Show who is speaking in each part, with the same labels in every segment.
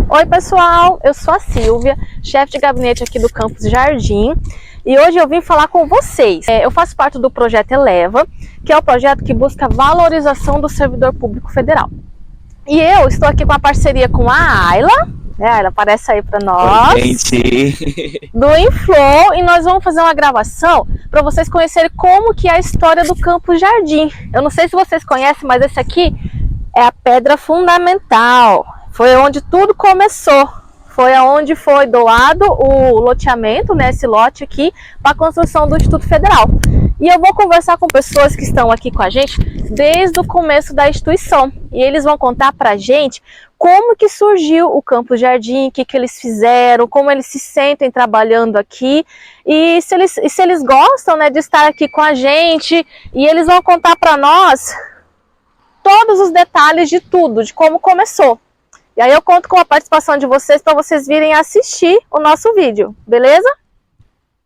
Speaker 1: Oi pessoal, eu sou a Silvia, chefe de gabinete aqui do Campus Jardim, e hoje eu vim falar com vocês. Eu faço parte do projeto Eleva, que é o projeto que busca a valorização do servidor público federal. E eu estou aqui com a parceria com a Ayla, ela aparece aí para nós.
Speaker 2: Oi, gente.
Speaker 1: Do Inflow, e nós vamos fazer uma gravação para vocês conhecerem como que é a história do Campus Jardim. Eu não sei se vocês conhecem, mas esse aqui é a pedra fundamental. Foi onde tudo começou. Foi aonde foi doado o loteamento, né, esse lote aqui, para a construção do Instituto Federal. E eu vou conversar com pessoas que estão aqui com a gente desde o começo da instituição. E eles vão contar para a gente como que surgiu o Campus Jardim, o que eles fizeram, como eles se sentem trabalhando aqui e se eles gostam, né, de estar aqui com a gente. E eles vão contar para nós todos os detalhes de tudo, de como começou. E aí eu conto com a participação de vocês para vocês virem assistir o nosso vídeo, beleza?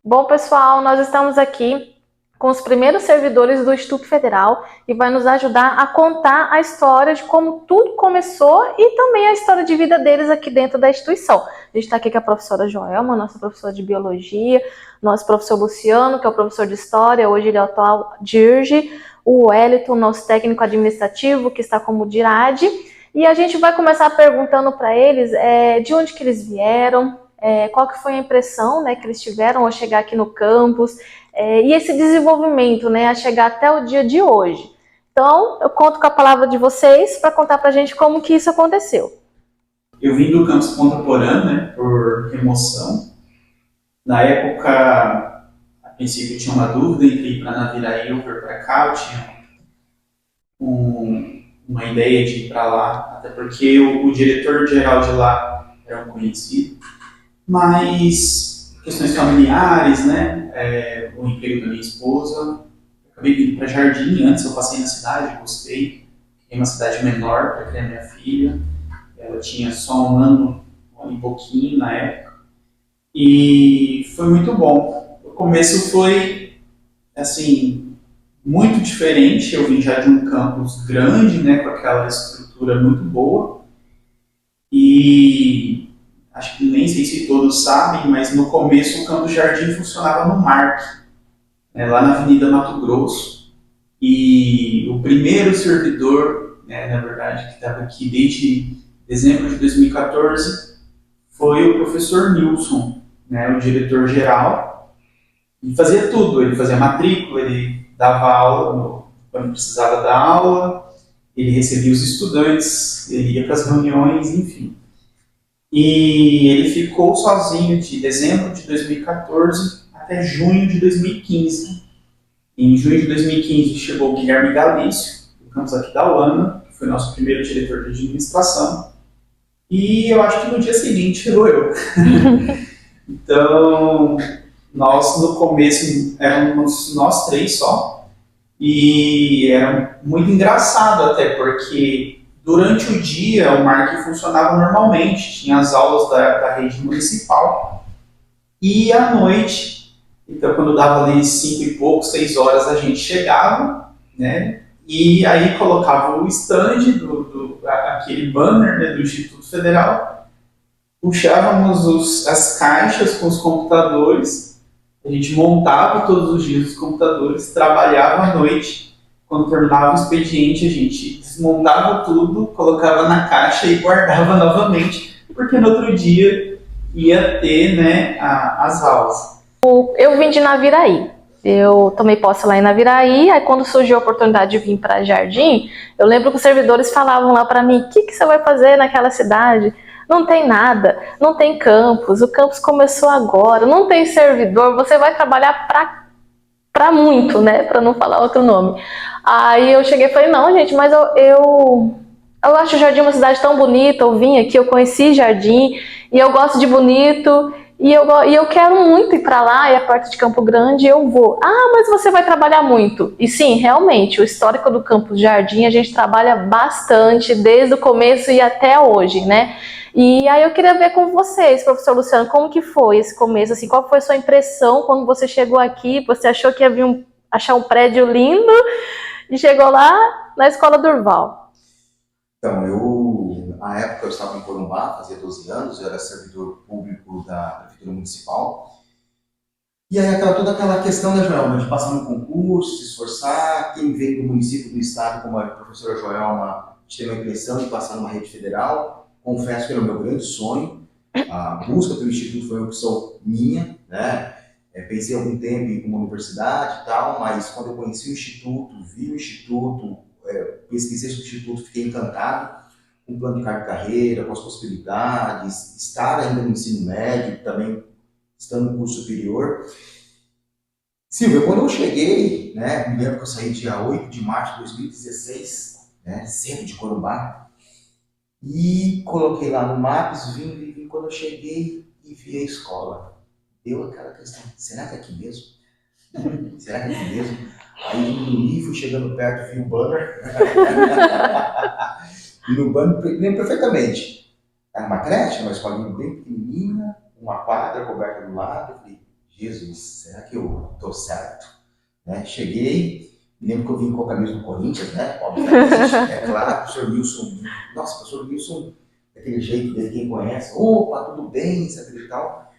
Speaker 1: Bom, pessoal, nós estamos aqui com os primeiros servidores do Instituto Federal e vai nos ajudar a contar a história de como tudo começou e também a história de vida deles aqui dentro da instituição. A gente está aqui com a professora Joelma, nossa professora de Biologia, nosso professor Luciano, que é o professor de História, hoje ele é o atual DIRGE, o Wellington, nosso técnico administrativo, que está como DIRAD. E a gente vai começar perguntando para eles de onde que eles vieram, qual que foi a impressão, né, que eles tiveram ao chegar aqui no campus, e esse desenvolvimento, né, a chegar até o dia de hoje. Então, eu conto com a palavra de vocês para contar para a gente como que isso aconteceu.
Speaker 3: Eu vim do campus Ponta Porã, né, por remoção. Na época, a princípio, eu tinha uma dúvida entre ir para Naviraí ou vir para cá. Eu tinha uma ideia de ir para lá, até porque o diretor-geral de lá era um conhecido. Mas questões familiares, né, o emprego da minha esposa, eu acabei vindo para Jardim. Antes eu passei na cidade, gostei. Fiquei uma cidade menor para criar minha filha. Ela tinha só um ano e pouquinho na época. E foi muito bom. O começo foi, assim, muito diferente. Eu vim já de um campus grande, né, com aquela estrutura muito boa. E acho que nem sei se todos sabem, mas no começo o Campus Jardim funcionava no Mark, né, lá na Avenida Mato Grosso. E o primeiro servidor, né, na verdade, que estava aqui desde dezembro de 2014, foi o professor Nilson, né, o diretor-geral. E fazia tudo. Ele fazia matrícula, ele dava aula quando precisava dar aula, ele recebia os estudantes, ele ia para as reuniões, enfim. E ele ficou sozinho de dezembro de 2014 até junho de 2015. Em junho de 2015 chegou o Guilherme Galício, do campus aqui da UANA, que foi nosso primeiro diretor de administração. E eu acho que no dia seguinte chegou eu. Então, nós no começo éramos nós três só. E era muito engraçado até, porque durante o dia o Mark funcionava normalmente, tinha as aulas da rede municipal. E à noite, então quando dava ali 5 e pouco, 6 horas, a gente chegava, né? E aí colocava o stand, aquele banner, né, do Instituto Federal, puxávamos as caixas com os computadores, a gente montava todos os dias os computadores, trabalhava à noite. Quando terminava o expediente, a gente desmontava tudo, colocava na caixa e guardava novamente, porque no outro dia ia ter, né, as aulas.
Speaker 1: Eu vim de Naviraí. Eu tomei posse lá em Naviraí, aí quando surgiu a oportunidade de vir para Jardim, eu lembro que os servidores falavam lá para mim: o que você vai fazer naquela cidade? Não tem nada, não tem campus, o campus começou agora, não tem servidor, você vai trabalhar para muito, né, para não falar outro nome. Aí eu cheguei e falei: não, gente, mas eu acho Jardim uma cidade tão bonita, eu vim aqui, eu conheci Jardim, e eu gosto de bonito, e eu quero muito ir para lá, é perto de Campo Grande, eu vou. Ah, mas você vai trabalhar muito. E sim, realmente, o histórico do Campus Jardim, a gente trabalha bastante, desde o começo e até hoje, né? E aí eu queria ver com vocês, professor Luciano, como que foi esse começo, assim, qual foi a sua impressão quando você chegou aqui? Você achou que ia achar um prédio lindo e chegou lá na Escola Durval?
Speaker 4: Então,
Speaker 2: na época eu estava em Corumbá, fazia 12 anos, eu era servidor público da Prefeitura Municipal. E aí toda aquela questão, né, Joelma, de passar no concurso, se esforçar, quem vem do município, do estado, como a professora Joelma, a gente tem uma impressão de passar numa rede federal. Confesso que era o meu grande sonho. A busca pelo Instituto foi uma opção minha, né? Pensei algum tempo em uma universidade e tal, mas quando eu conheci o Instituto, vi o Instituto, pesquisei sobre o Instituto, fiquei encantado com o plano de carreira, com as possibilidades, estar ainda no ensino médio, também estando no curso superior. Silvia, quando eu cheguei, né, me lembro que eu saí dia 8 de março de 2016, né, cedo de Corumbá, e coloquei lá no Maps, vim quando eu cheguei e vi a escola. Deu aquela questão, será que é aqui mesmo? Será que é aqui mesmo? Aí diminuí, fui chegando perto, vi o banner. E no banner, lembro perfeitamente. Era uma creche, uma escolinha bem pequenininha, uma quadra coberta do lado. Eu falei, Jesus, será que eu tô certo? Né? Cheguei, me lembro que eu vim com a camisa do Corinthians, né? Obviamente, é claro, o professor Wilson, nossa, o professor Wilson, daquele jeito dele, quem conhece, opa, tudo bem, sabe e tal.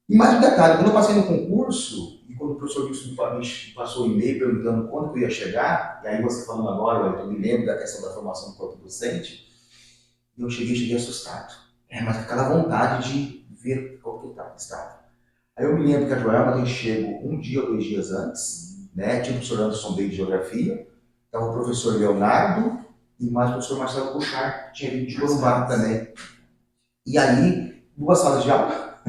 Speaker 2: E mais um detalhe, quando eu passei no concurso, e quando o professor Wilson me passou o e-mail perguntando quando que eu ia chegar, e aí você falando agora, eu me lembro da questão da formação do corpo docente, e eu cheguei assustado. Mas com aquela vontade de ver qual que estava. Aí eu me lembro que a Joelma tinha chego um dia ou 2 dias antes, né? Tinha o professor Anderson Bey de Geografia, estava o professor Leonardo e mais o professor Marcelo Bouchard, que tinha vindo de Corumbá também. E aí, 2 salas de aula,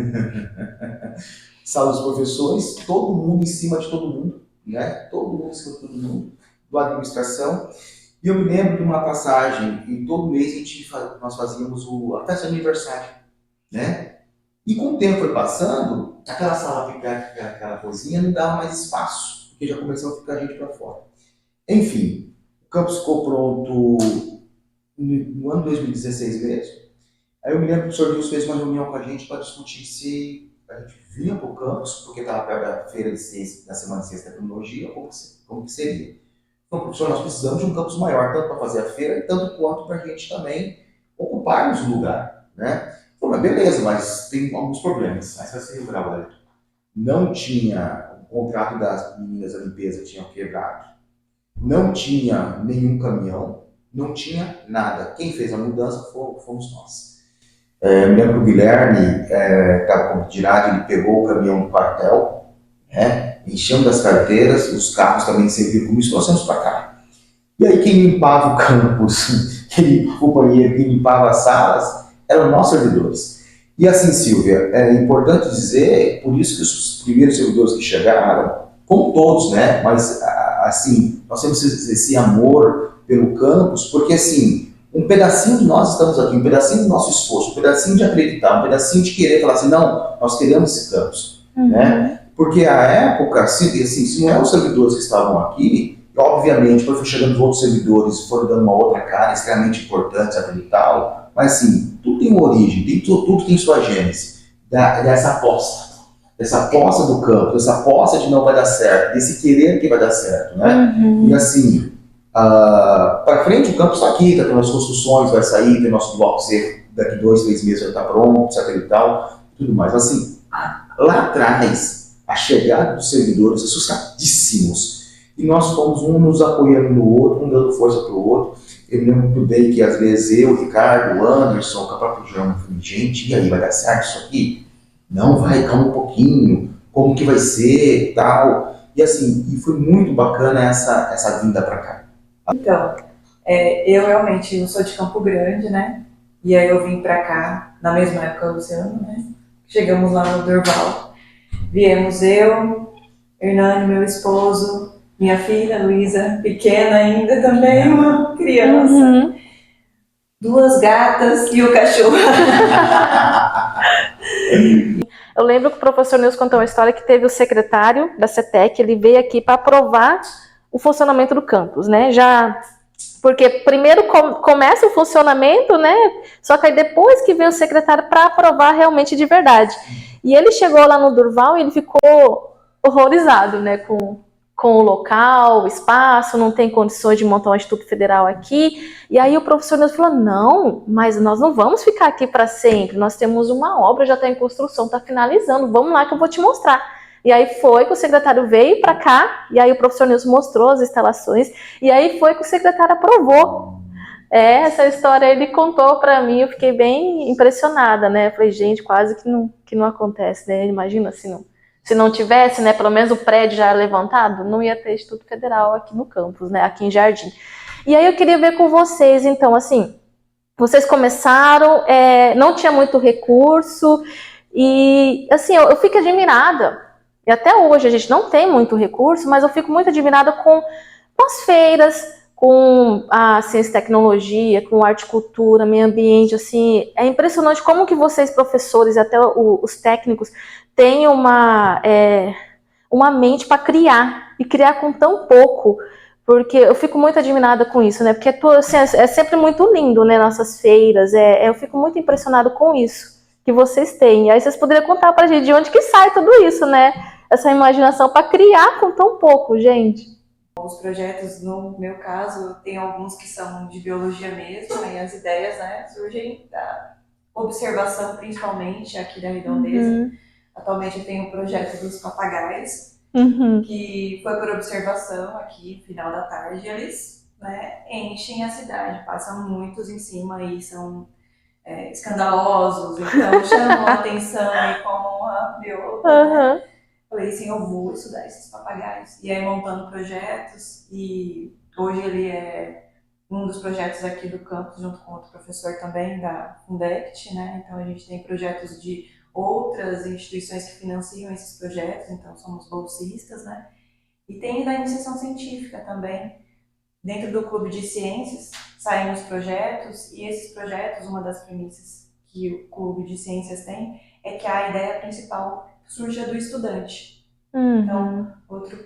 Speaker 2: sala dos professores, todo mundo em cima de todo mundo, né? Todo mundo em cima de todo mundo, do administração. E eu me lembro de uma passagem, e todo mês nós fazíamos a festa de aniversário, né? E com o tempo foi passando, aquela sala, aquela cozinha, não dava mais espaço, porque já começou a ficar gente para fora. Enfim, o campus ficou pronto no ano 2016 mesmo. Aí eu me lembro que o senhor Wilson fez uma reunião com a gente para discutir se a gente vinha para o campus, porque estava perto da feira de ciência, da Semana de Ciência e Tecnologia, como que seria. Então, professor, nós precisamos de um campus maior, tanto para fazer a feira, e tanto quanto para a gente também ocuparmos o lugar, né? Mas beleza, mas tem alguns problemas. Aí você vai se lembrar, olha, não tinha, o contrato das meninas da limpeza tinha quebrado, não tinha nenhum caminhão, não tinha nada. Quem fez a mudança fomos nós. Eu me lembro que o Guilherme estava como tirado, ele pegou o caminhão do quartel, né, enchemos das carteiras, os carros também serviram como isso, nós fomos para cá. E aí quem limpava o campus, o companheiro que limpava as salas, eram nossos servidores. E assim, Silvia, é importante dizer, por isso que os primeiros servidores que chegaram, como todos, né, mas assim, nós temos esse amor pelo campus, porque assim, um pedacinho de nós estamos aqui, um pedacinho do nosso esforço, um pedacinho de acreditar, um pedacinho de querer falar assim, não, nós queremos esse campus, né? Porque a época, assim, se não é os servidores que estavam aqui, obviamente, foi chegando os outros servidores, foram dando uma outra cara, extremamente importante, e tal, mas assim, tudo tem uma origem, tudo tem sua gênese, dessa aposta do campo, dessa aposta de não vai dar certo, desse querer que vai dar certo, né? E assim, para frente o campo está aqui, está tendo as construções, vai sair, tem nosso bloco C, daqui 2, 3 meses vai estar pronto, etc e tal, tudo mais. Mas assim, lá atrás, a chegada dos servidores assustadíssimos, e nós fomos um nos apoiando no outro, um dando força para o outro. Eu me lembro muito bem que às vezes eu, o Ricardo, o Anderson, o próprio João, falei, gente, e aí, vai dar certo isso aqui? Não vai, calma um pouquinho, como que vai ser, tal. E assim, e foi muito bacana essa vinda para cá.
Speaker 4: Então, eu realmente, eu sou de Campo Grande, né? E aí eu vim para cá, na mesma época do Luciano, né? Chegamos lá no Durval. Viemos eu, Hernani, meu esposo, minha filha, Luísa, pequena ainda também, uma criança. 2 gatas e o cachorro.
Speaker 1: Eu lembro que o professor Nilson contou uma história que teve o secretário da CETEC, ele veio aqui para aprovar o funcionamento do campus, né? Porque primeiro começa o funcionamento, né? Só que aí depois que vem o secretário para aprovar realmente de verdade. E ele chegou lá no Durval e ele ficou horrorizado, né? Com com o local, o espaço, não tem condições de montar um Instituto Federal aqui. E aí o professor Nilson falou, não, mas nós não vamos ficar aqui para sempre, nós temos uma obra, já está em construção, está finalizando, vamos lá que eu vou te mostrar. E aí foi que o secretário veio para cá, e aí o professor Nilson mostrou as instalações, e aí foi que o secretário aprovou. Essa história ele contou para mim, eu fiquei bem impressionada, né? Falei, gente, quase que não acontece, né? Imagina se não tivesse, né, pelo menos o prédio já levantado, não ia ter Instituto Federal aqui no campus, né, aqui em Jardim. E aí eu queria ver com vocês, então, assim, vocês começaram, não tinha muito recurso, e, assim, eu fico admirada, e até hoje a gente não tem muito recurso, mas eu fico muito admirada com as feiras, com a ciência e tecnologia, com arte e cultura, meio ambiente, assim, é impressionante como que vocês, professores, e até os técnicos, têm uma mente para criar, e criar com tão pouco, porque eu fico muito admirada com isso, né, porque assim, é sempre muito lindo, né, nossas feiras, eu fico muito impressionado com isso que vocês têm, e aí vocês poderiam contar pra gente de onde que sai tudo isso, né, essa imaginação para criar com tão pouco, gente.
Speaker 4: Os projetos, no meu caso, tem alguns que são de biologia mesmo, e as ideias, né, surgem da observação, principalmente aqui da redondeza. Atualmente eu tenho o projeto dos papagaios, que foi por observação aqui, final da tarde, eles, né, enchem a cidade, passam muitos em cima e são escandalosos, então chamam a atenção e como a bióloga, né? Falei assim, eu vou estudar esses papagaios. E aí montando projetos, e hoje ele é um dos projetos aqui do campus, junto com outro professor também da Fundect, né? Então a gente tem projetos de outras instituições que financiam esses projetos, então somos bolsistas, né? E tem da iniciação científica também. Dentro do Clube de Ciências saem os projetos, e esses projetos, uma das premissas que o Clube de Ciências tem, é que a ideia principal surja do estudante. Então, outro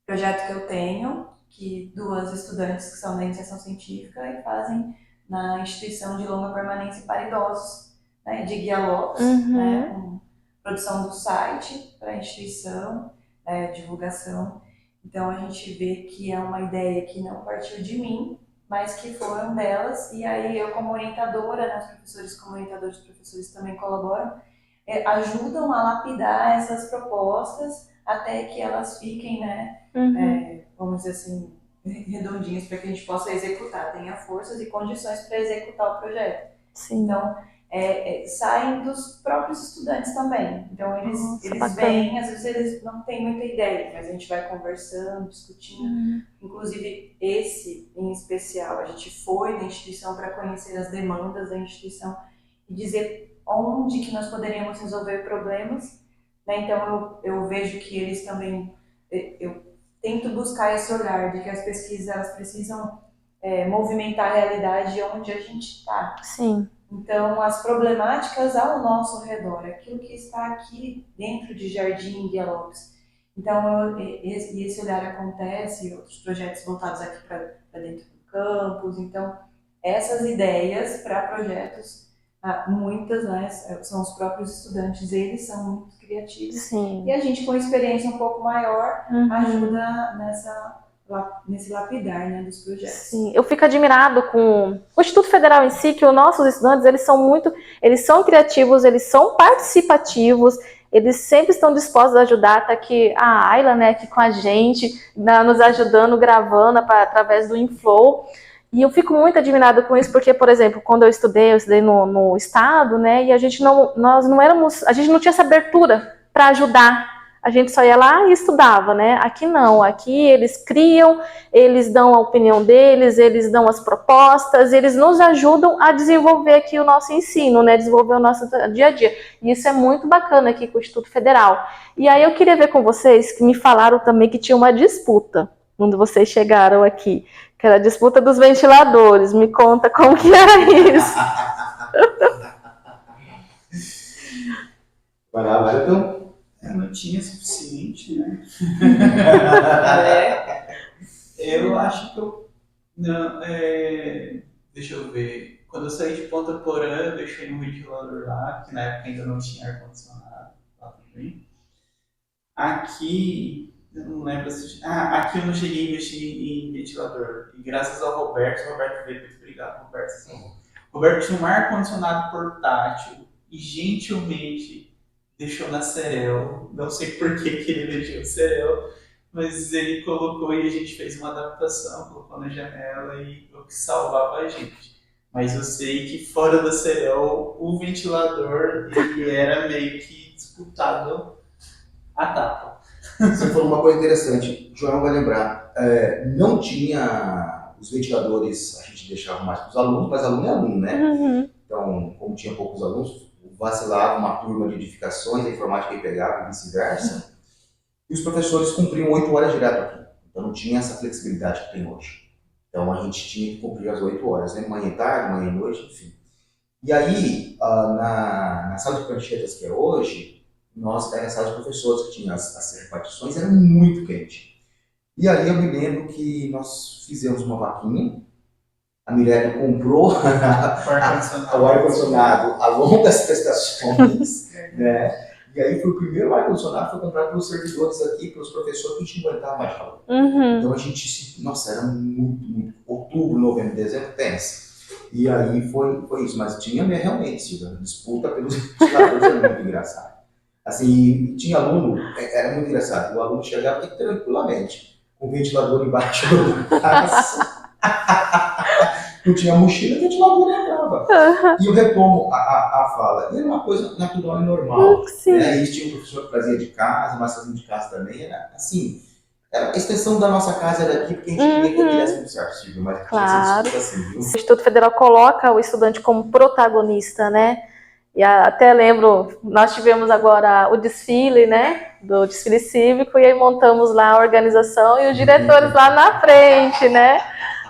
Speaker 4: projeto que eu tenho, que duas estudantes que são da iniciação científica e fazem na instituição de longa permanência para idosos, né, de Guia Lopes, né, com produção do site para a instituição, divulgação. Então a gente vê que é uma ideia que não partiu de mim, mas que foram delas, e aí eu como orientadora, né, os professores como orientadores, os professores também colaboram, ajudam a lapidar essas propostas até que elas fiquem, né, vamos dizer assim, redondinhas para que a gente possa executar, tenha forças e condições para executar o projeto.
Speaker 1: Sim.
Speaker 4: Então, saem dos próprios estudantes também. Então, eles vêm, às vezes eles não têm muita ideia, mas a gente vai conversando, discutindo. Inclusive, esse em especial, a gente foi na instituição para conhecer as demandas da instituição e dizer onde que nós poderíamos resolver problemas, né? Então eu vejo que eles também, eu tento buscar esse olhar de que as pesquisas elas precisam movimentar a realidade onde a gente está.
Speaker 1: Sim.
Speaker 4: Então as problemáticas ao nosso redor, aquilo que está aqui dentro de Jardim Guia Lopes. Então esse olhar acontece, outros projetos voltados aqui para dentro do campus. Então essas ideias para projetos, muitas, né, são os próprios estudantes, eles são muito criativos.
Speaker 1: Sim.
Speaker 4: E a gente com experiência um pouco maior ajuda nesse lapidar, né, dos projetos.
Speaker 1: Sim, eu fico admirado com o Instituto Federal em si, que os nossos estudantes, eles são criativos, eles são participativos, eles sempre estão dispostos a ajudar, tá aqui a Ayla, né, aqui com a gente, nos ajudando, gravando através do Inflow. E eu fico muito admirada com isso, porque, por exemplo, quando eu estudei no estado, né, e a gente a gente não tinha essa abertura para ajudar. A gente só ia lá e estudava, né? Aqui não, aqui eles criam, eles dão a opinião deles, eles dão as propostas, eles nos ajudam a desenvolver aqui o nosso ensino, né? Desenvolver o nosso dia a dia. E isso é muito bacana aqui com o Instituto Federal. E aí eu queria ver com vocês, que me falaram também que tinha uma disputa quando vocês chegaram aqui, que era a disputa dos ventiladores. Me conta como que era isso.
Speaker 2: Vai, então.
Speaker 3: Não tinha suficiente, né? Eu acho que eu... Não, deixa eu ver. Quando eu saí de Ponta Porã, eu deixei um ventilador lá, que na época ainda não tinha ar-condicionado lá também. Aqui, Eu não lembro se... Ah, aqui eu não cheguei a mexer em ventilador. E graças ao Roberto veio muito obrigado, Roberto. O Roberto tinha um ar-condicionado portátil e gentilmente deixou na Cerel. Não sei por que ele deixou na Cerel, mas ele colocou e a gente fez uma adaptação, colocou na janela e o que salvava a gente. Mas eu sei que fora da Cerel, o ventilador ele era meio que disputado a tapa.
Speaker 2: Você falou uma coisa interessante, o João vai lembrar, não tinha os ventiladores, a gente deixava mais para os alunos, mas aluno é aluno, né?
Speaker 1: Uhum.
Speaker 2: Então, como tinha poucos alunos, vacilava uma turma de edificações, a informática ia pegava e vice-versa, e os professores cumpriam 8 horas direto aqui, então não tinha essa flexibilidade que tem hoje. Então a gente tinha que cumprir as 8 horas, né? Manhã e tarde, manhã e noite, enfim. E aí, na sala de pranchetas que é hoje, nós, na sala de professores que tinha as repartições, era muito quente. E aí eu me lembro que nós fizemos uma vaquinha, a Mirella comprou o ar-condicionado a longas prestações, né? E aí foi o primeiro ar-condicionado que foi comprado pelos servidores aqui, pelos professores, que a gente aguentava mais calor.
Speaker 1: Uhum.
Speaker 2: Então a gente, nossa, era muito, outubro, novembro, dezembro, tenso. E aí foi isso, mas tinha realmente, Silvia, disputa pelos ventiladores, era muito engraçado. Assim, tinha aluno, era muito engraçado, o aluno chegava aqui tranquilamente, com o ventilador embaixo do braço, não tinha mochila, o ventilador entrava. E eu retomo a fala, e era uma coisa natural e normal.
Speaker 1: Sim.
Speaker 2: Né? E tinha um professor que trazia de casa, mas fazia de casa também, era assim, a extensão da nossa casa era aqui, porque a gente queria que ele desse muito certo, Silvio, mas
Speaker 1: claro.
Speaker 2: Assim, viu?
Speaker 1: O Instituto Federal coloca o estudante como protagonista, né? E até lembro, nós tivemos agora o desfile, né? Do desfile cívico, e aí montamos lá a organização e os diretores lá na frente, né?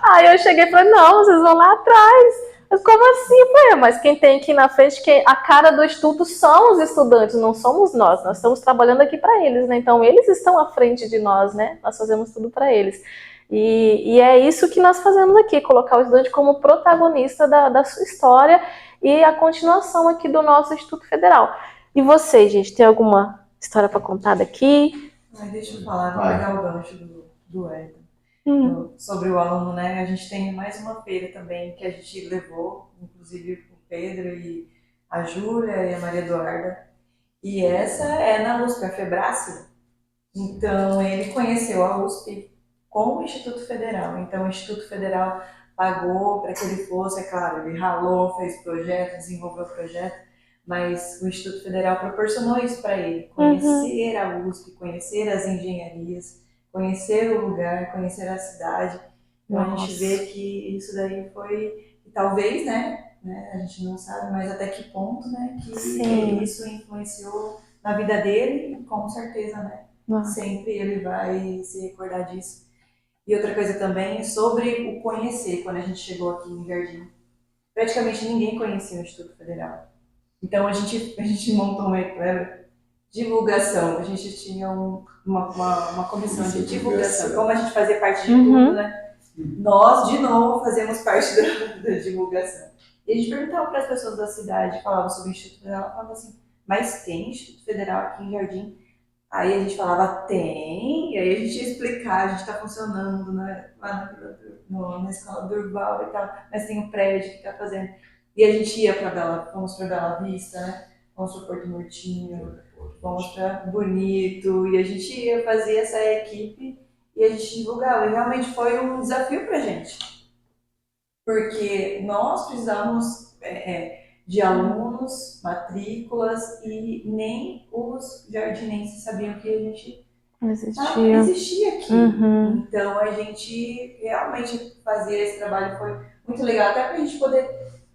Speaker 1: Aí eu cheguei e falei, não, vocês vão lá atrás. Mas como assim? Mas quem tem aqui na frente, a cara do Instituto são os estudantes, não somos nós. Nós estamos trabalhando aqui para eles, né? Então eles estão à frente de nós, né? Nós fazemos tudo para eles. E é isso que nós fazemos aqui, colocar o estudante como protagonista da sua história e a continuação aqui do nosso Instituto Federal. E vocês, gente, tem alguma história para contar daqui?
Speaker 4: Deixa eu falar, vou pegar o gancho do Edson. Sobre o aluno, né? A gente tem mais uma feira também que a gente levou, inclusive o Pedro e a Júlia e a Maria Eduarda. E essa é na USP, a Febrace. Então, ele conheceu a USP com o Instituto Federal. Então, o Instituto Federal pagou para que ele fosse, é claro, ele ralou, fez projeto, desenvolveu projeto, mas o Instituto Federal proporcionou isso para ele, conhecer a USP, conhecer as engenharias, conhecer o lugar, conhecer a cidade. Então a gente vê que isso daí foi, talvez, né, a gente não sabe, mas até que ponto, né, que isso influenciou na vida dele, e com certeza, né, sempre ele vai se recordar disso. E outra coisa também sobre o conhecer, quando a gente chegou aqui em Jardim, praticamente ninguém conhecia o Instituto Federal. Então a gente montou uma divulgação, a gente tinha uma comissão de divulgação, como a gente fazia parte de tudo, né? Nós, de novo, fazíamos parte da divulgação. E a gente perguntava para as pessoas da cidade, falava sobre o Instituto Federal, falava assim, mas tem Instituto Federal aqui em Jardim? Aí a gente falava, tem, e aí a gente ia explicar, a gente está funcionando, né, lá na escola Durval e tal, mas tem um prédio que está fazendo. E a gente ia fomos para Bela Vista, né, fomos para Porto Murtinho, fomos para Bonito, e a gente ia fazer essa equipe e a gente divulgava. E realmente foi um desafio para a gente, porque nós precisávamos de alunos, matrículas, e nem os jardinenses sabiam que a gente existia aqui. Então a gente realmente fazia esse trabalho, foi muito legal, até para a gente poder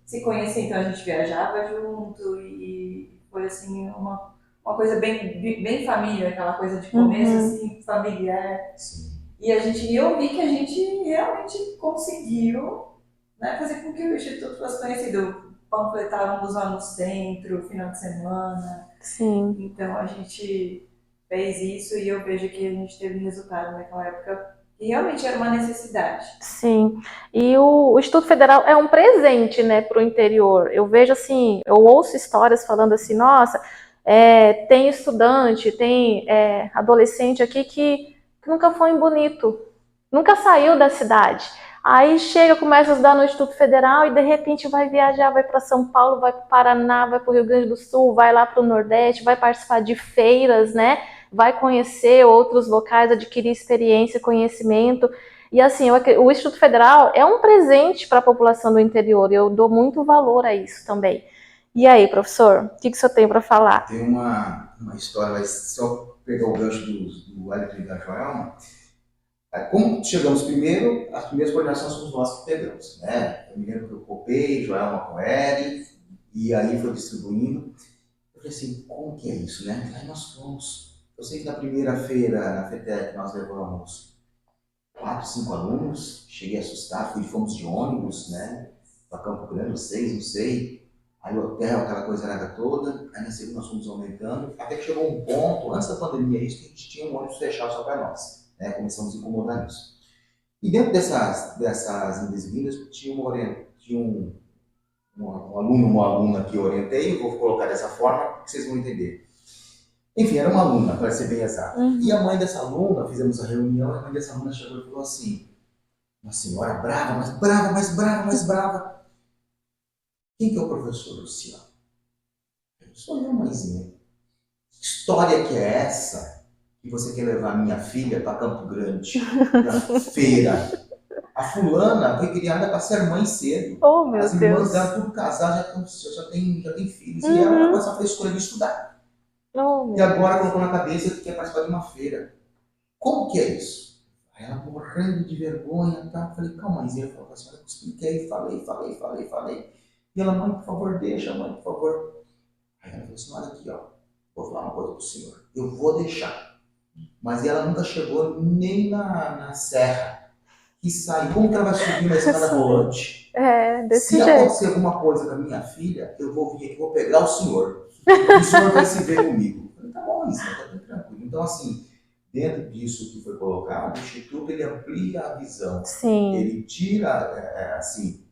Speaker 4: se conhecer. Então a gente viajava junto e foi assim uma coisa bem família, aquela coisa de começo assim, familiar.
Speaker 2: Sim.
Speaker 4: E eu vi que a gente realmente conseguiu, né, fazer com que o Instituto fosse conhecido. Panfletávamos lá no centro, final de semana.
Speaker 1: Sim.
Speaker 4: Então a gente fez isso e eu vejo que a gente teve resultado naquela época e realmente era uma necessidade.
Speaker 1: Sim, e o Instituto Federal é um presente, né, para o interior. Eu vejo assim, eu ouço histórias falando assim, nossa, tem estudante, tem adolescente aqui que que nunca foi em Bonito, nunca saiu da cidade. Aí chega, começa a estudar no Instituto Federal e de repente vai viajar, vai para São Paulo, vai para o Paraná, vai para o Rio Grande do Sul, vai lá para o Nordeste, vai participar de feiras, né? Vai conhecer outros locais, adquirir experiência, conhecimento. E assim, o Instituto Federal é um presente para a população do interior e eu dou muito valor a isso também. E aí, professor, o que o senhor tem para falar?
Speaker 2: Tem uma história, mas só pegar o gancho do Wellington e da Joelma. Como chegamos primeiro, as primeiras coordenações fomos nós que pegamos, né? Eu me lembro que eu copei, Joelma com Eri, e aí foi distribuindo. Eu falei assim, como que é isso, né? Aí nós fomos. Eu sei que na primeira feira, na FETEC, nós levamos 4, 5 alunos, cheguei assustado, fomos de ônibus, né? Para Campo Grande, 6, não sei. Aí o hotel, aquela coisa arada toda. Aí na segunda nós fomos aumentando, até que chegou um ponto, antes da pandemia, isso, que a gente tinha um ônibus fechado só para nós. Né? Começamos a incomodar nisso. E dentro dessas indas e vindas, tinha um aluno, uma aluna que eu orientei, eu vou colocar dessa forma, que vocês vão entender. Enfim, era uma aluna, para ser bem exato. E a mãe dessa aluna, fizemos a reunião, a mãe dessa aluna chegou e falou assim, uma senhora brava, mais brava, mais brava, mais brava. Quem que é o professor Luciano? Eu sou eu, mãezinha. Que história que é essa que você quer levar minha filha para Campo Grande, para feira? A fulana foi criada para ser mãe cedo.
Speaker 1: Oh, meu
Speaker 2: As irmãs
Speaker 1: Deus.
Speaker 2: dela tudo casadas, já tem filhos. E ela com essa frescura de estudar.
Speaker 1: Oh,
Speaker 2: E agora colocou na cabeça que quer participar de uma feira. Como que é isso? Aí ela morrendo de vergonha, tá? Eu falei, calma, mãezinha. Eu falei, a senhora, eu expliquei, falei. E ela, mãe, por favor, deixa, mãe, por favor. Aí ela falou assim, olha aqui, ó, vou falar uma coisa pro senhor. Eu vou deixar. Mas ela nunca chegou nem na serra. Que sai, como que ela vai subir na escada rolante?
Speaker 1: É, desse
Speaker 2: Se
Speaker 1: jeito.
Speaker 2: acontecer alguma coisa com a minha filha, eu vou vir aqui, vou pegar o senhor. O senhor vai se ver comigo. Eu falei, tá bom, isso, tá tudo tranquilo. Então, assim, dentro disso que foi colocado, o Instituto ele amplia a visão.
Speaker 1: Sim.
Speaker 2: Ele tira, assim,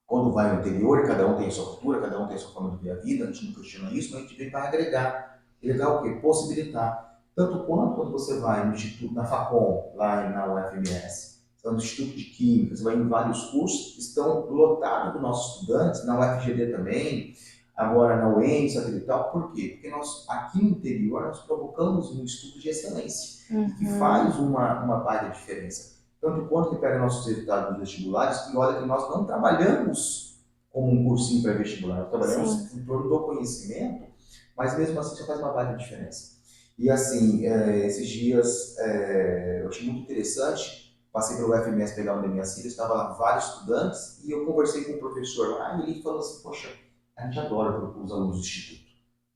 Speaker 2: quando vai no interior, cada um tem a sua cultura, cada um tem a sua forma de ver a vida, a gente não questiona isso, mas a gente vem para agregar. Agregar o quê? Possibilitar. Tanto quanto quando você vai no Instituto, na FACOM, lá na UFMS, você vai no Instituto de Química, você vai em vários cursos que estão lotados de nossos estudantes, na UFGD também, agora na UEM, satelital. Por quê? Porque nós, aqui no interior, nós provocamos um estudo de excelência, que faz uma baita diferença. Tanto quanto que pega nossos resultados dos vestibulares, e olha que nós não trabalhamos como um cursinho pré-vestibular, nós trabalhamos em torno do conhecimento, mas mesmo assim já faz uma baita diferença. E assim, esses dias eu achei muito interessante, passei pelo UFMS pegar uma das minhas filhas, estava lá vários estudantes, e eu conversei com o professor lá, e ele falou assim, poxa, a gente adora os alunos do Instituto,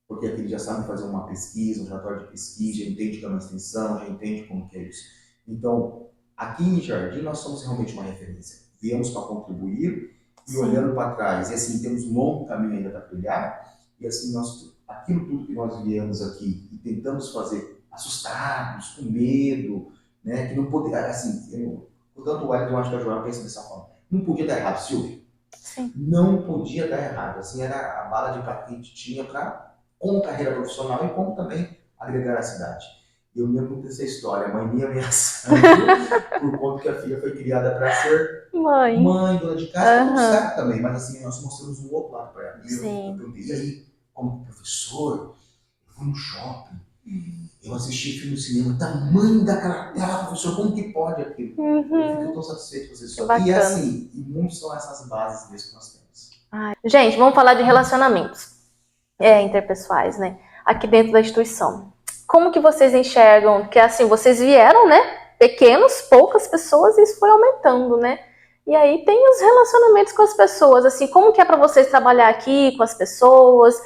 Speaker 2: porque aqui eles já sabem fazer uma pesquisa, um relatório de pesquisa, já entende que é uma extensão, já entende como que é isso. Então, aqui em Jardim nós somos realmente uma referência, viemos para contribuir, e olhando para trás, e assim, temos um longo caminho ainda para trilhar, e assim, aquilo tudo que nós viemos aqui e tentamos fazer assustados, com medo, né, que não poderia, assim, portanto o Wellington, eu acho que a Joana pensa dessa forma, não podia dar errado, Silvio.
Speaker 1: Sim.
Speaker 2: Não podia dar errado, assim, era a bala de prata que a gente tinha para, como carreira profissional e como também agregar a cidade. Eu me lembro dessa história, a mãe minha ameaçando por conta que a filha foi criada para ser mãe, dona de casa, tudo certo também, mas assim, nós mostramos um outro lado para ela. E eu perguntei, e aí, como professor, eu fui no shopping, eu assisti filme no cinema, tamanho daquela tela, professor, como que pode aquilo? Eu fico tão satisfeito com isso. E assim, e muitos são essas bases mesmo que nós temos.
Speaker 1: Gente, vamos falar de relacionamentos interpessoais, né? Aqui dentro da instituição. Como que vocês enxergam que assim, vocês vieram, né? Pequenos, poucas pessoas, e isso foi aumentando, né? E aí tem os relacionamentos com as pessoas, assim, como que é para vocês trabalhar aqui com as pessoas?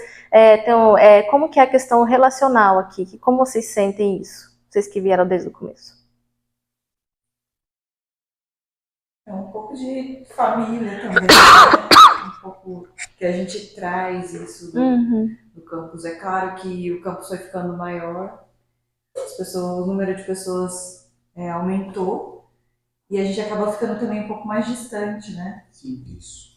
Speaker 1: Como que é a questão relacional aqui? Como vocês sentem isso? Vocês que vieram desde o começo.
Speaker 4: É um pouco de família também, né? Um pouco que a gente traz isso do campus. É claro que o campus foi ficando maior, o número de pessoas aumentou, e a gente acaba ficando também um pouco mais distante, né?
Speaker 2: Sim, isso.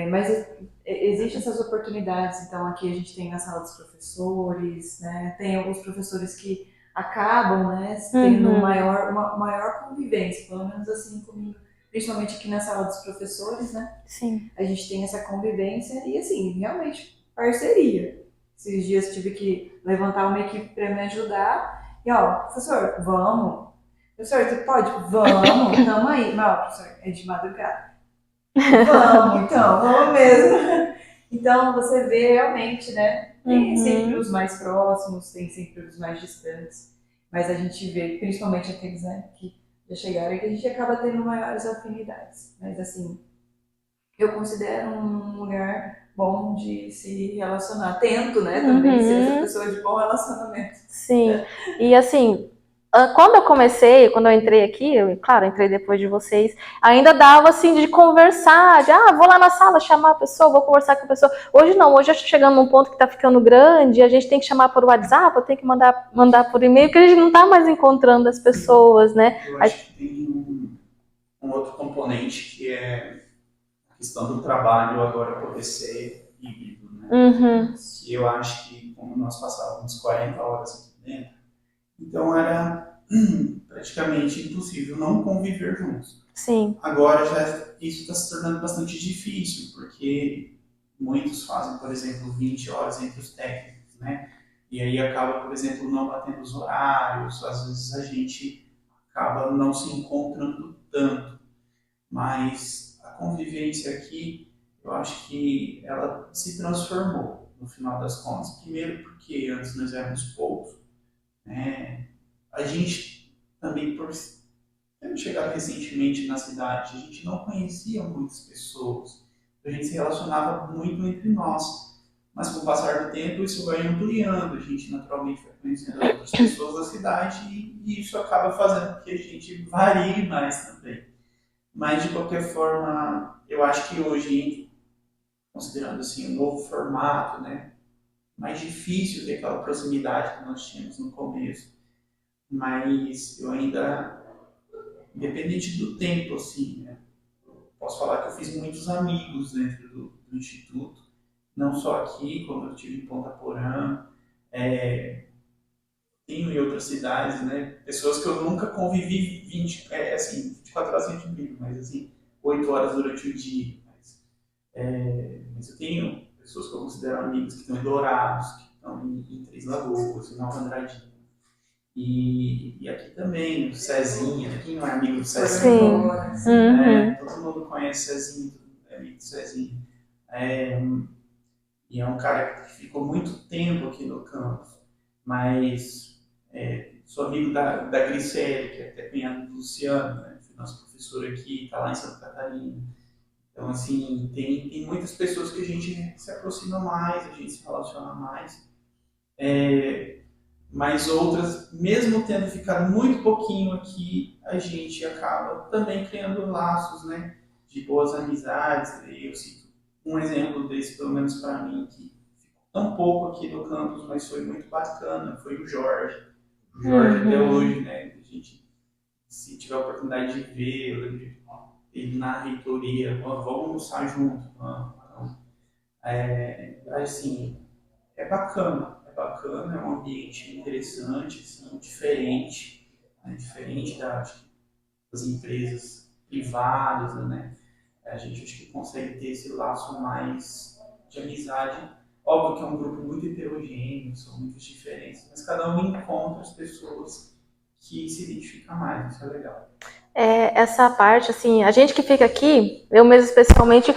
Speaker 4: Mas existem essas oportunidades, então aqui a gente tem a sala dos professores, né? Tem alguns professores que acabam, né, tendo
Speaker 1: Uhum.
Speaker 4: uma maior convivência, pelo menos assim comigo, principalmente aqui na sala dos professores, né?
Speaker 1: Sim.
Speaker 4: A gente tem essa convivência e, assim, realmente parceria. Esses dias tive que levantar uma equipe para me ajudar e, ó, professor, vamos. Professor, você pode? Vamos, tamo aí. Não, professor, é de madrugada. Vamos, então, vamos mesmo. Então, você vê realmente, né? Tem sempre
Speaker 1: Uhum.
Speaker 4: os mais próximos, tem sempre os mais distantes, mas a gente vê, principalmente aqueles, né, que já chegaram, que a gente acaba tendo maiores afinidades. Mas, assim, eu considero um lugar bom de se relacionar. Tento, né, também ser essa
Speaker 1: Uhum.
Speaker 4: pessoa de bom relacionamento.
Speaker 1: Sim. E assim, quando eu comecei, quando eu entrei aqui, eu, claro, entrei depois de vocês, ainda dava assim de conversar, de vou lá na sala chamar a pessoa, vou conversar com a pessoa. Hoje não, hoje eu estou chegando num ponto que está ficando grande, a gente tem que chamar por WhatsApp, eu tenho que mandar por e-mail, porque a gente não está mais encontrando as pessoas, né?
Speaker 3: Eu acho que tem um outro componente que é a questão do trabalho agora poder ser híbrido, né?
Speaker 1: Uhum.
Speaker 3: Que eu acho que como nós passávamos 40 horas aqui dentro, então era praticamente impossível não conviver juntos.
Speaker 1: Sim.
Speaker 3: Agora já isso está se tornando bastante difícil, porque muitos fazem, por exemplo, 20 horas entre os técnicos, né? E aí acaba, por exemplo, não batendo os horários, às vezes a gente acaba não se encontrando tanto, mas a convivência aqui, eu acho que ela se transformou no final das contas. Primeiro porque antes nós éramos poucos, né? A gente também, por tendo chegado recentemente na cidade, a gente não conhecia muitas pessoas, a gente se relacionava muito entre nós. Mas com o passar do tempo isso vai ampliando, a gente naturalmente vai conhecendo as outras pessoas da cidade e isso acaba fazendo com que a gente varie mais também. Mas de qualquer forma, eu acho que hoje, considerando assim o novo formato, né, mais difícil ter aquela proximidade que nós tínhamos no começo. Mas eu ainda, independente do tempo, assim, né, posso falar que eu fiz muitos amigos dentro do instituto, não só aqui, como eu tive em Ponta Porã, tenho em outras cidades, né, pessoas que eu nunca convivi 20, assim, 24 horas sem comigo, mas assim, 8 horas durante o dia. Mas eu tenho pessoas que eu considero amigos que estão em Dourados, que estão em Três Lagoas, em Nova Andradina. E aqui também, o Cezinha, né? Quem não é amigo do Cezinha?
Speaker 1: Sim. Uhum.
Speaker 3: Todo mundo conhece o Cezinha, todo mundo é amigo do Cezinha. É, e é um cara que ficou muito tempo aqui no campus, mas sou amigo da Grisele, que é até cunhada do Luciano, né? Foi nosso professor aqui, está lá em Santa Catarina. Então, assim, tem muitas pessoas que a gente se aproxima mais, a gente se relaciona mais. Mas outras, mesmo tendo ficado muito pouquinho aqui, a gente acaba também criando laços, né, de boas amizades. Eu cito um exemplo desse, pelo menos para mim, que ficou tão pouco aqui no campus, mas foi muito bacana, foi o Jorge. O Jorge até hoje, né, a gente, se tiver a oportunidade de ver, ele na reitoria, vamos almoçar junto, vamos. Então, assim, é bacana, é um ambiente interessante, assim, diferente, né? Diferente das empresas privadas, né? A gente acho que consegue ter esse laço mais de amizade. Óbvio que é um grupo muito heterogêneo, são muitos diferentes, mas cada um encontra as pessoas que se identificam mais, isso é legal.
Speaker 1: Essa parte, assim, a gente que fica aqui, eu mesmo especialmente,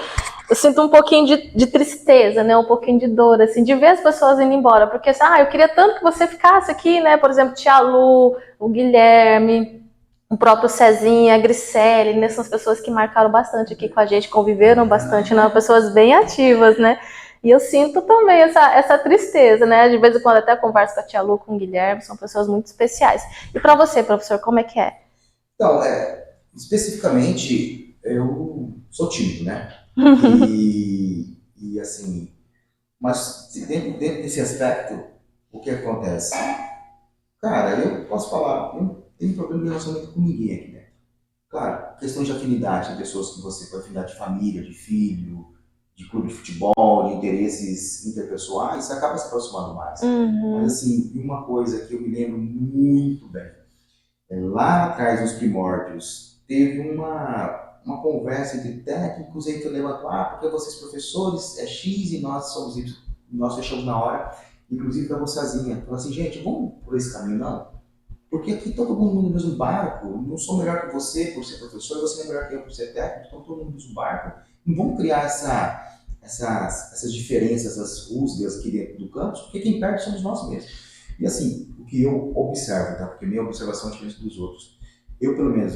Speaker 1: eu sinto um pouquinho de tristeza, né, um pouquinho de dor, assim, de ver as pessoas indo embora, porque, eu queria tanto que você ficasse aqui, né, por exemplo, Tia Lu, o Guilherme, o próprio Cezinha, a Grisele, né, são as pessoas que marcaram bastante aqui com a gente, conviveram bastante, né, pessoas bem ativas, né, e eu sinto também essa tristeza, né, de vez em quando até converso com a Tia Lu, com o Guilherme, são pessoas muito especiais. E para você, professor, como é que é?
Speaker 2: Então, especificamente, eu sou tímido, né? E assim, mas dentro desse aspecto, o que acontece? Cara, eu posso falar, eu não tenho problema de relacionamento com ninguém aqui dentro. Claro, questão de afinidade, tem pessoas que você, com afinidade de família, de filho, de clube de futebol, de interesses interpessoais, você acaba se aproximando mais. Mas assim, uma coisa que eu me lembro muito bem, lá atrás, nos primórdios, teve uma conversa entre técnicos em que eu levanto, porque vocês professores é X e nós somos Y, nós fechamos na hora, inclusive da moçazinha. Falou assim, gente, vamos por esse caminho não? Porque aqui todo mundo no mesmo barco, não sou melhor que você por ser professor, você não é melhor que eu por ser técnico, então todo mundo no mesmo barco. Não vamos criar essas diferenças, essas rusgas aqui dentro do campus, porque quem perde somos nós mesmos. E assim, o que eu observo, tá? Porque minha observação é diferente dos outros. Eu, pelo menos,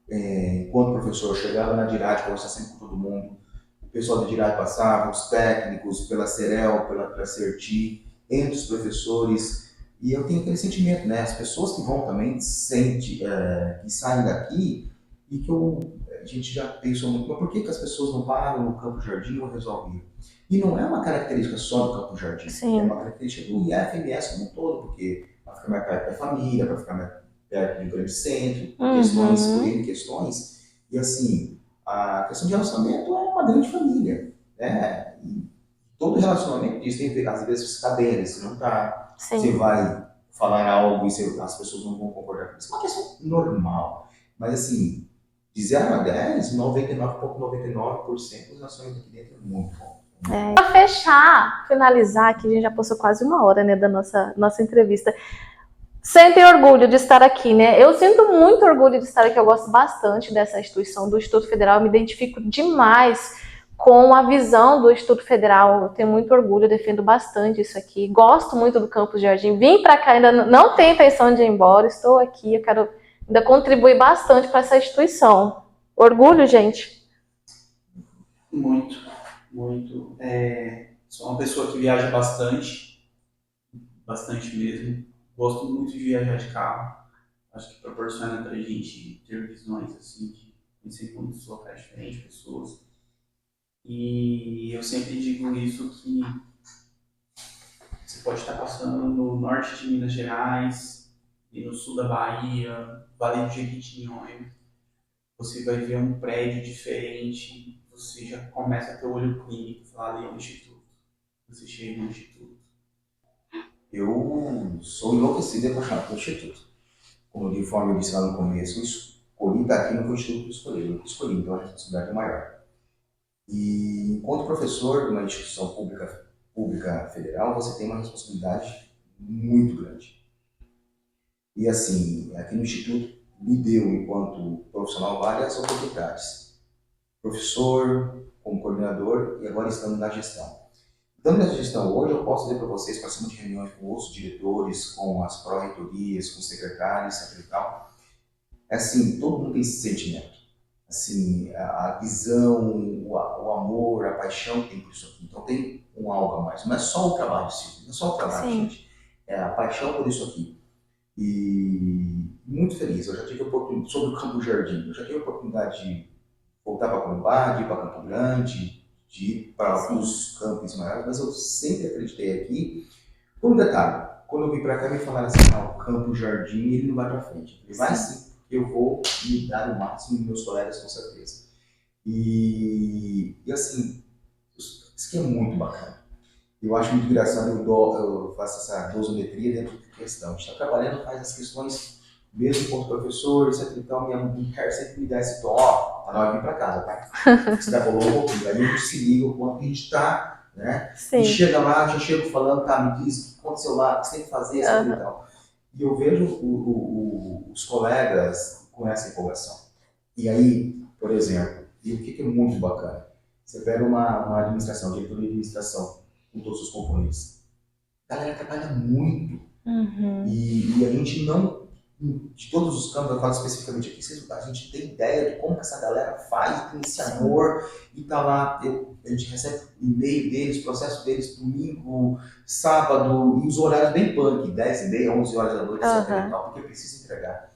Speaker 2: enquanto professor, chegava na DIRAD, conversava sempre com todo mundo, o pessoal da DIRAD passava, os técnicos, pela CEREL, pela CERTI, entre os professores, e eu tenho aquele sentimento, né? As pessoas que vão também que saem daqui e que a gente já pensou muito, mas por que as pessoas não param no Campo Jardim ou resolvem? E não é uma característica só do Campo Jardim, é uma característica do IFMS como um todo, porque para ficar mais perto da família, para ficar mais perto de um grande centro, questões, e assim, a questão de relacionamento é uma grande família, né? E todo relacionamento disso tem que ver, às vezes você está bem, você não está, você vai falar algo e as pessoas não vão concordar com isso. É uma questão normal, mas assim, de 0 a 10, 99,99% dos relacionamentos aqui dentro é muito bom.
Speaker 1: Para finalizar, aqui a gente já passou quase 1 hora, né, da nossa entrevista. Sentem orgulho de estar aqui, né? Eu sinto muito orgulho de estar aqui, eu gosto bastante dessa instituição, do Instituto Federal, eu me identifico demais com a visão do Instituto Federal, eu tenho muito orgulho, eu defendo bastante isso aqui, gosto muito do Campus Jardim, vim para cá, ainda não tenho intenção de ir embora, estou aqui, eu quero ainda contribuir bastante para essa instituição. Orgulho, gente?
Speaker 3: Muito, muito. Sou uma pessoa que viaja bastante mesmo. Gosto muito de viajar de carro. Acho que proporciona pra gente ter visões assim, de conhecer muitos locais diferentes, pessoas. E eu sempre digo isso, que você pode estar passando no norte de Minas Gerais e no sul da Bahia, Vale do Jequitinhonha. Você vai ver um prédio diferente, você já começa a ter o olho clínico, falar ali é um instituto. Você chega no instituto.
Speaker 2: Eu sou enlouquecido e apaixonado pelo instituto. Como eu disse lá no começo, eu escolhi estar aqui, não foi o instituto que eu escolhi, então a responsabilidade é maior. E enquanto professor de uma instituição pública federal, você tem uma responsabilidade muito grande. E assim, aqui no instituto me deu, enquanto profissional, várias oportunidades. Professor, como coordenador e agora estando na gestão. Então, nessa gestão hoje, eu posso dizer para vocês, participando de reuniões com os diretores, com as pró-reitorias, com os secretários, etc. e tal, assim, todo mundo tem esse sentimento. Assim, a visão, o amor, a paixão que tem por isso aqui. Então tem um algo a mais. Não é só o trabalho, Silvio, não é só o trabalho, gente. É a paixão por isso aqui. E muito feliz. Eu já tive a oportunidade, sobre o Campo Jardim, eu já tive a oportunidade de voltar para Corumbá, de ir para Campo Grande, de ir para alguns campos maiores, mas eu sempre acreditei aqui. Por um detalhe, quando eu vim para cá, me falaram assim, o Campo Jardim, ele não vai para frente. Ele vai sim. Eu vou me dar o máximo dos meus colegas, com certeza. E assim, isso aqui é muito bacana. Eu acho muito engraçado, eu faço essa dosometria dentro da questão. A gente está trabalhando, faz as questões, mesmo com os professores, etc. Então, minha mulher sempre me dá esse tom, tá na hora de vir para casa, tá? Extrapolou um pouquinho. Aí a gente se liga o quanto a gente está, né? E chega lá, já chego falando, me diz o que aconteceu lá, o que você tem que fazer, etc. e tal. E eu vejo os colegas com essa empolgação. E aí, por exemplo, e o que é muito bacana? Você pega uma administração, diretor de administração, com todos os componentes. A galera trabalha muito. E a gente não, de todos os campos, eu falo especificamente aqui, a gente tem ideia de como que essa galera faz, tem esse amor, e tá lá, a gente recebe e-mail deles, processo deles, domingo, sábado, e os horários bem punk, 10h30, 11 horas da noite, etc. Porque precisa entregar.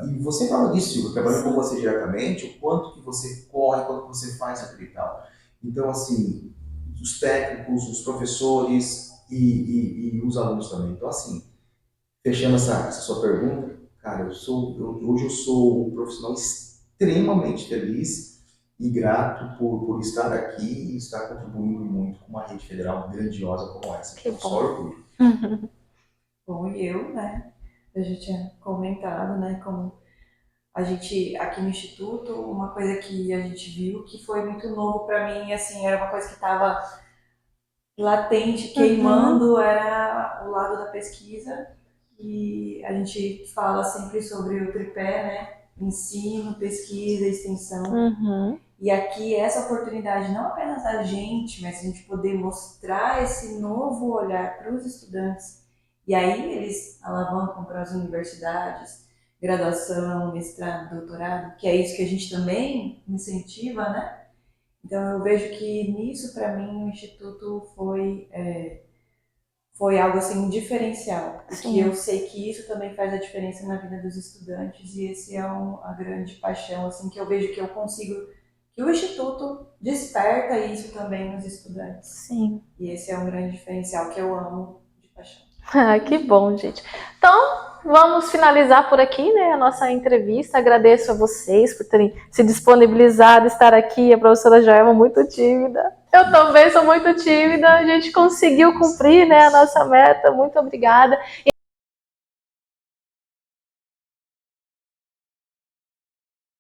Speaker 2: E você fala disso, Silvio, trabalhando com você diretamente, o quanto que você corre, o quanto que você faz aquilo e tal. Então, assim, os técnicos, os professores e os alunos também. Então, assim, fechando essa sua pergunta, cara, hoje eu sou um profissional extremamente feliz e grato por estar aqui e estar contribuindo muito com uma rede federal grandiosa como essa.
Speaker 1: Que
Speaker 2: Então, só
Speaker 1: bom.
Speaker 2: orgulho.
Speaker 4: Bom, e eu, né, eu já tinha comentado, né, como a gente, aqui no Instituto, uma coisa que a gente viu que foi muito novo para mim, assim, era uma coisa que estava latente, queimando, era o lado da pesquisa. E a gente fala sempre sobre o tripé, né, ensino, pesquisa, extensão.
Speaker 1: Uhum.
Speaker 4: E aqui essa oportunidade, não apenas da gente, mas a gente poder mostrar esse novo olhar para os estudantes. E aí eles alavancam para as universidades, graduação, mestrado, doutorado, que é isso que a gente também incentiva, né? Então eu vejo que nisso, para mim, o Instituto foi algo assim, um diferencial. Porque
Speaker 1: Sim.
Speaker 4: eu sei que isso também faz a diferença na vida dos estudantes e esse é a grande paixão assim, que eu vejo que eu consigo, que o Instituto desperta isso também nos estudantes.
Speaker 1: Sim.
Speaker 4: E esse é um grande diferencial que eu amo de paixão.
Speaker 1: Ah, que bom, gente. Então, vamos finalizar por aqui, né, a nossa entrevista. Agradeço a vocês por terem se disponibilizado a estar aqui. A professora Joelma muito tímida. Eu também sou muito tímida. A gente conseguiu cumprir, né, a nossa meta. Muito obrigada.